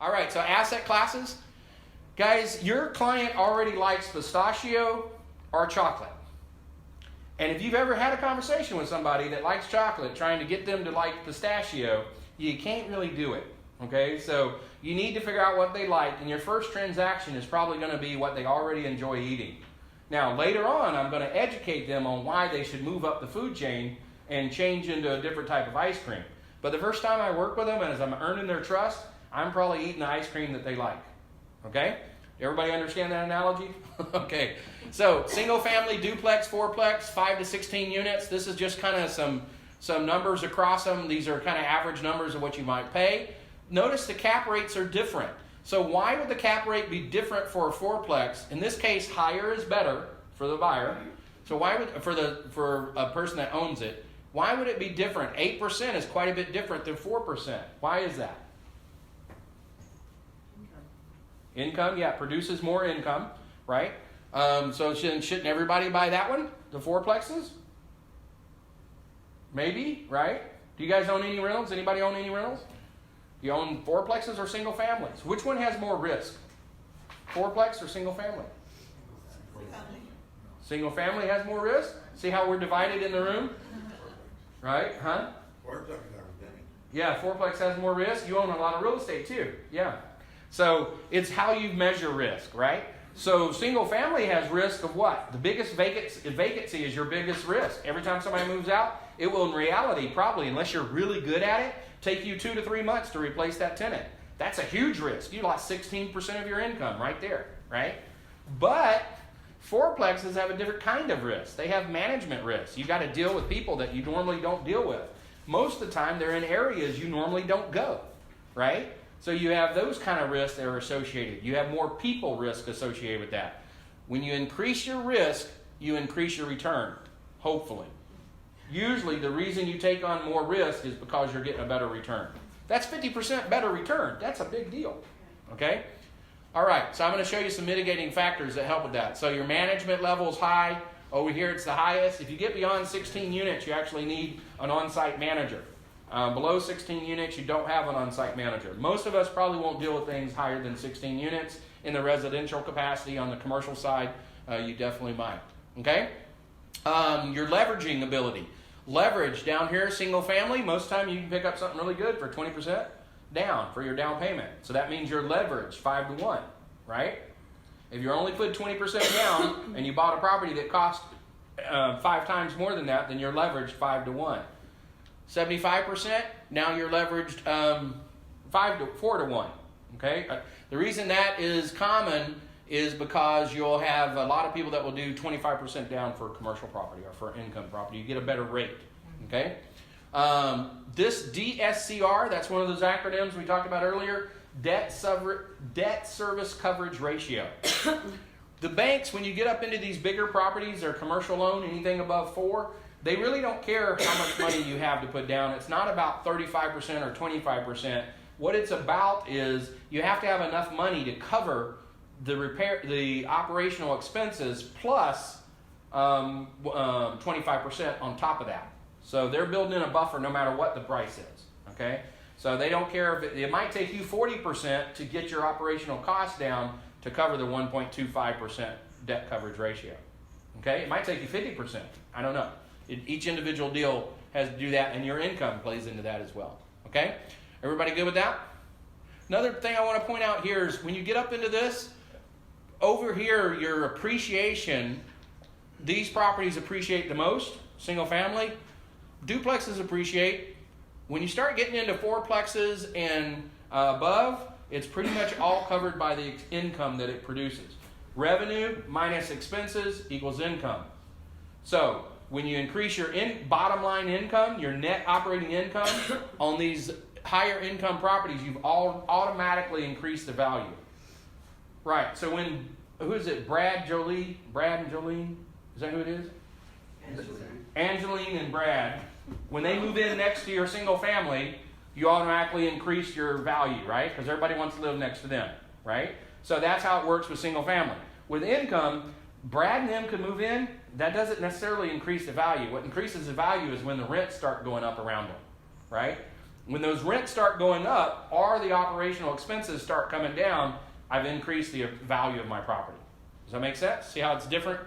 All right, so asset classes. Guys, your client already likes pistachio or chocolate. And if you've ever had a conversation with somebody that likes chocolate, trying to get them to like pistachio, you can't really do it. Okay, so you need to figure out what they like, and your first transaction is probably going to be what they already enjoy eating. Now, later on, I'm going to educate them on why they should move up the food chain and change into a different type of ice cream. But the first time I work with them, and as I'm earning their trust, I'm probably eating the ice cream that they like. Okay? Everybody understand that analogy? Okay. So, single family, duplex, fourplex, 5 to 16 units. This is just kind of some numbers across them. These are kind of average numbers of what you might pay. Notice the cap rates are different. So why would the cap rate be different for a fourplex? In this case, higher is better for the buyer. So why would for a person that owns it, why would it be different? 8% is quite a bit different than 4%. Why is that? Income, yeah, produces more income, right? So shouldn't everybody buy that one? The fourplexes? Maybe, right? Do you guys own any rentals? Anybody own any rentals? You own fourplexes or single families? Which one has more risk? Fourplex or single family? Single family has more risk? See how we're divided in the room? Right? Huh? Yeah, fourplex has more risk. You own a lot of real estate too. Yeah. So it's how you measure risk, right? So single family has risk of what? The biggest vacancy is your biggest risk. Every time somebody moves out, it will in reality probably, unless you're really good at it, take you 2 to 3 months to replace that tenant. That's a huge risk. You lost 16% of your income right there, right? But fourplexes have a different kind of risk. They have management risk. You got to deal with people that you normally don't deal with. Most of the time, they're in areas you normally don't go, right? So you have those kind of risks that are associated. You have more people risk associated with that. When you increase your risk, you increase your return, hopefully. Usually the reason you take on more risk is because you're getting a better return. That's 50% better return. That's a big deal. Okay? All right, so I'm going to show you some mitigating factors that help with that. So your management level is high. Over here it's the highest. If you get beyond 16 units, you actually need an on-site manager. Below 16 units, you don't have an on-site manager. Most of us probably won't deal with things higher than 16 units. In the residential capacity, on the commercial side, you definitely might. Okay? Your leveraging ability. Leverage down here, single family, most time you can pick up something really good for 20% down for your down payment. So that means you're leveraged 5 to 1, right? If you're only put 20% down and you bought a property that cost 5 times more than that, then you're leveraged 5 to 1. 75%, now you're leveraged 4 to 1. Okay? The reason that is common is because you'll have a lot of people that will do 25% down for commercial property or for income property. You get a better rate. Okay? This DSCR, that's one of those acronyms we talked about earlier, debt service coverage ratio. The banks, when you get up into these bigger properties, their commercial loan, anything above 4, they really don't care how much money you have to put down. It's not about 35% or 25%. What it's about is you have to have enough money to cover the operational expenses plus 25% on top of that. So they're building in a buffer no matter what the price is. Okay? So they don't care if it might take you 40% to get your operational costs down to cover the 1.25% debt coverage ratio. Okay? It might take you 50%. I don't know. Each individual deal has to do that, and your income plays into that as well. Okay? Everybody good with that? Another thing I want to point out here is when you get up into this, over here, your appreciation, these properties appreciate the most, single family. Duplexes appreciate. When you start getting into fourplexes and above, it's pretty much all covered by the income that it produces. Revenue minus expenses equals income. So when you increase your bottom line income, your net operating income on these higher income properties, you've automatically increased the value. Right, so who is it? Brad and Jolene? Is that who it is? Angeline and Brad. When they move in next to your single family, you automatically increase your value, right? Because everybody wants to live next to them, right? So that's how it works with single family. With income, Brad and them could move in. That doesn't necessarily increase the value. What increases the value is when the rents start going up around them, right? When those rents start going up or the operational expenses start coming down, I've increased the value of my property. Does that make sense? See how it's different